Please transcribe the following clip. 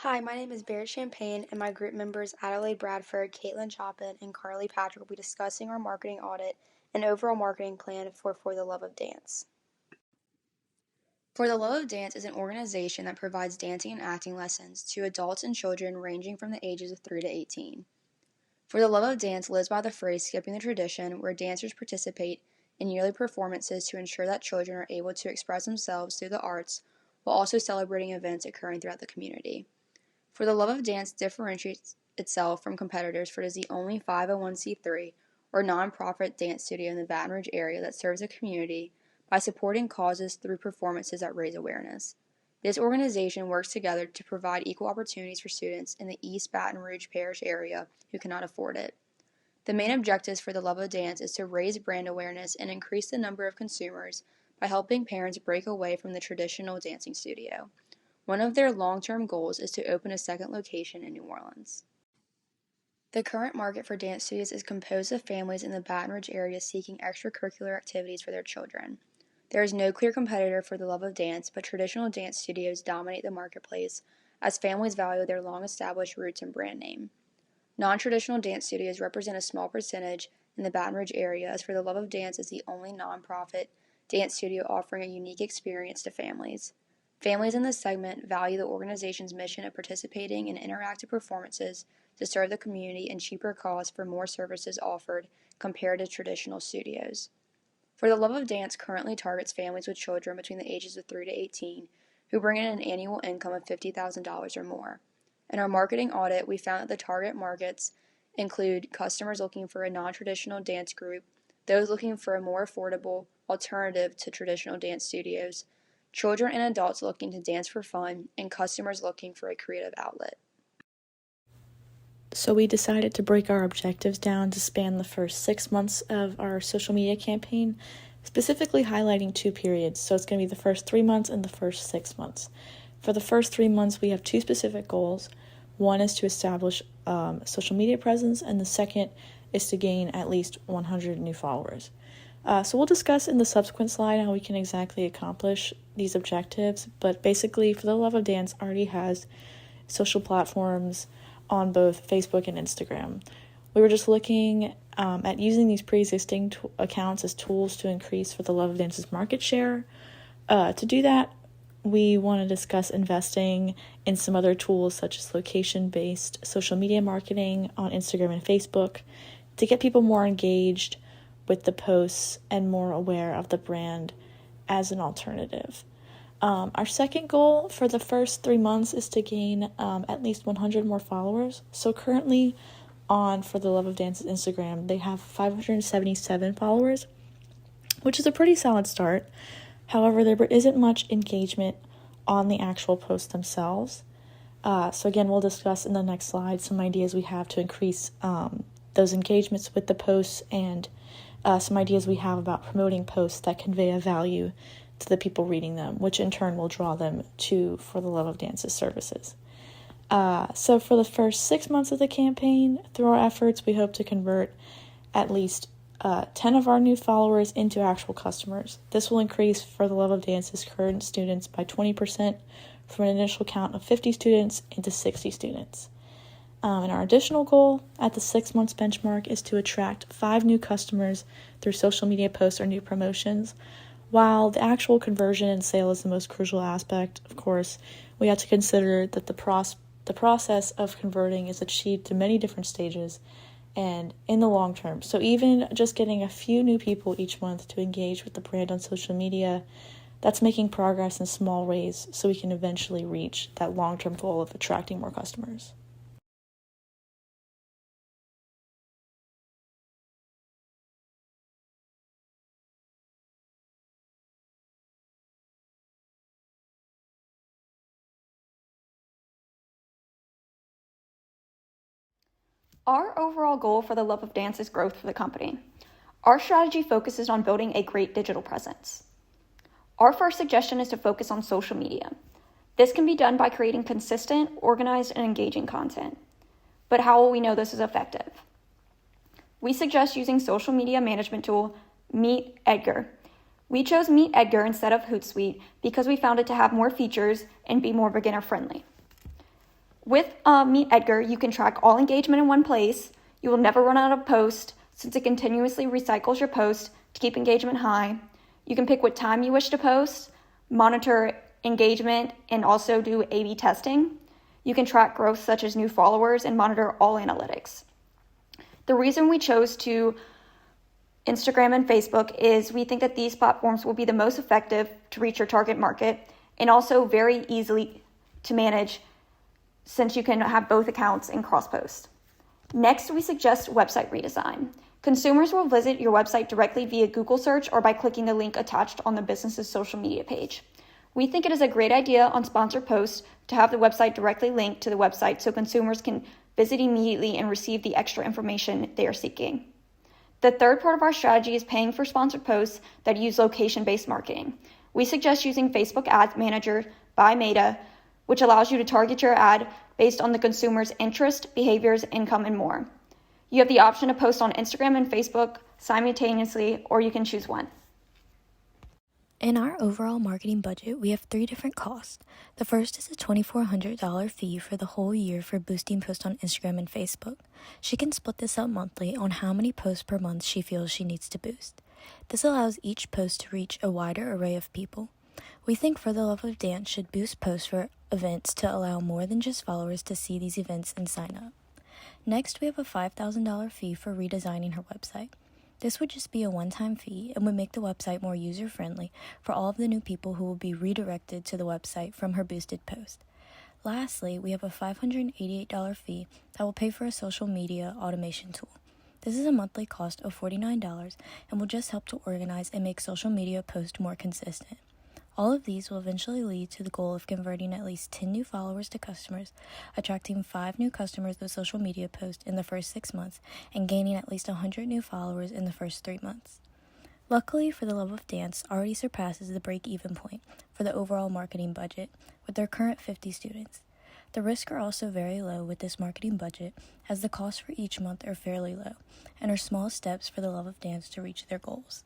Hi, my name is Barrett Champagne, and my group members Adelaide Bradford, Caitlin Chopin, and Carly Patrick will be discussing our marketing audit and overall marketing plan For the Love of Dance. For the Love of Dance is an organization that provides dancing and acting lessons to adults and children ranging from the ages of 3 to 18. For the Love of Dance lives by the phrase skipping the tradition, where dancers participate in yearly performances to ensure that children are able to express themselves through the arts while also celebrating events occurring throughout the community. For the Love of Dance differentiates itself from competitors for it is the only 501c3 or nonprofit dance studio in the Baton Rouge area that serves the community by supporting causes through performances that raise awareness. This organization works together to provide equal opportunities for students in the East Baton Rouge Parish area who cannot afford it. The main objectives for the Love of Dance is to raise brand awareness and increase the number of consumers by helping parents break away from the traditional dancing studio. One of their long-term goals is to open a second location in New Orleans. The current market for dance studios is composed of families in the Baton Rouge area seeking extracurricular activities for their children. There is no clear competitor for the Love of Dance, but traditional dance studios dominate the marketplace as families value their long-established roots and brand name. Non-traditional dance studios represent a small percentage in the Baton Rouge area, as For the Love of Dance is the only nonprofit dance studio offering a unique experience to families. Families in this segment value the organization's mission of participating in interactive performances to serve the community and cheaper costs for more services offered compared to traditional studios. For the Love of Dance currently targets families with children between the ages of 3 to 18 who bring in an annual income of $50,000 or more. In our marketing audit, we found that the target markets include customers looking for a non-traditional dance group, those looking for a more affordable alternative to traditional dance studios, children and adults looking to dance for fun, and customers looking for a creative outlet. So we decided to break our objectives down to span the first 6 months of our social media campaign, specifically highlighting 2 periods. So it's going to be the first 3 months and the first 6 months. For the first 3 months, we have 2 specific goals. One is to establish a social media presence, and the second is to gain at least 100 new followers. So we'll discuss in the subsequent slide how we can exactly accomplish these objectives, but basically For the Love of Dance already has social platforms on both Facebook and Instagram. We were just looking at using these pre-existing accounts as tools to increase For the Love of Dance's market share. To do that, we want to discuss investing in some other tools such as location-based social media marketing on Instagram and Facebook to get people more engaged with the posts and more aware of the brand as an alternative. Our second goal for the first 3 months is to gain at least 100 more followers. So currently on For the Love of Dance's Instagram, they have 577 followers, which is a pretty solid start. However, there isn't much engagement on the actual posts themselves. So again, we'll discuss in the next slide some ideas we have to increase those engagements with the posts and some ideas we have about promoting posts that convey a value to the people reading them, which in turn will draw them to For the Love of Dance's services. So for the first 6 months of the campaign, through our efforts, we hope to convert at least 10 of our new followers into actual customers. This will increase For the Love of Dance's current students by 20% from an initial count of 50 students into 60 students. And our additional goal at the 6 months benchmark is to attract 5 new customers through social media posts or new promotions. While the actual conversion and sale is the most crucial aspect, of course, we have to consider that the process of converting is achieved to many different stages and in the long term. So even just getting a few new people each month to engage with the brand on social media, that's making progress in small ways so we can eventually reach that long-term goal of attracting more customers. Our overall goal for the Love of Dance is growth for the company. Our strategy focuses on building a great digital presence. Our first suggestion is to focus on social media. This can be done by creating consistent, organized, and engaging content. But how will we know this is effective? We suggest using social media management tool Meet Edgar. We chose Meet Edgar instead of Hootsuite because we found it to have more features and be more beginner-friendly. With Meet Edgar, you can track all engagement in one place. You will never run out of posts since it continuously recycles your posts to keep engagement high. You can pick what time you wish to post, monitor engagement, and also do A/B testing. You can track growth such as new followers and monitor all analytics. The reason we chose to Instagram and Facebook is we think that these platforms will be the most effective to reach your target market and also very easily to manage since you can have both accounts and cross-post. Next, we suggest website redesign. Consumers will visit your website directly via Google search or by clicking the link attached on the business's social media page. We think it is a great idea on sponsored posts to have the website directly linked to the website so consumers can visit immediately and receive the extra information they are seeking. The third part of our strategy is paying for sponsored posts that use location-based marketing. We suggest using Facebook Ads Manager by Meta, which allows you to target your ad based on the consumer's interest, behaviors, income, and more. You have the option to post on Instagram and Facebook simultaneously, or you can choose one. In our overall marketing budget, we have 3 different costs. The first is a $2,400 fee for the whole year for boosting posts on Instagram and Facebook. She can split this up monthly on how many posts per month she feels she needs to boost. This allows each post to reach a wider array of people. We think For the Love of Dance should boost posts for events to allow more than just followers to see these events and sign up. Next, we have a $5,000 fee for redesigning her website. This would just be a one-time fee and would make the website more user-friendly for all of the new people who will be redirected to the website from her boosted post. Lastly, we have a $588 fee that will pay for a social media automation tool. This is a monthly cost of $49 and will just help to organize and make social media posts more consistent. All of these will eventually lead to the goal of converting at least 10 new followers to customers, attracting 5 new customers with social media posts in the first 6 months, and gaining at least 100 new followers in the first 3 months. Luckily, For the Love of Dance already surpasses the break-even point for the overall marketing budget with their current 50 students. The risks are also very low with this marketing budget, as the costs for each month are fairly low and are small steps for The Love of Dance to reach their goals.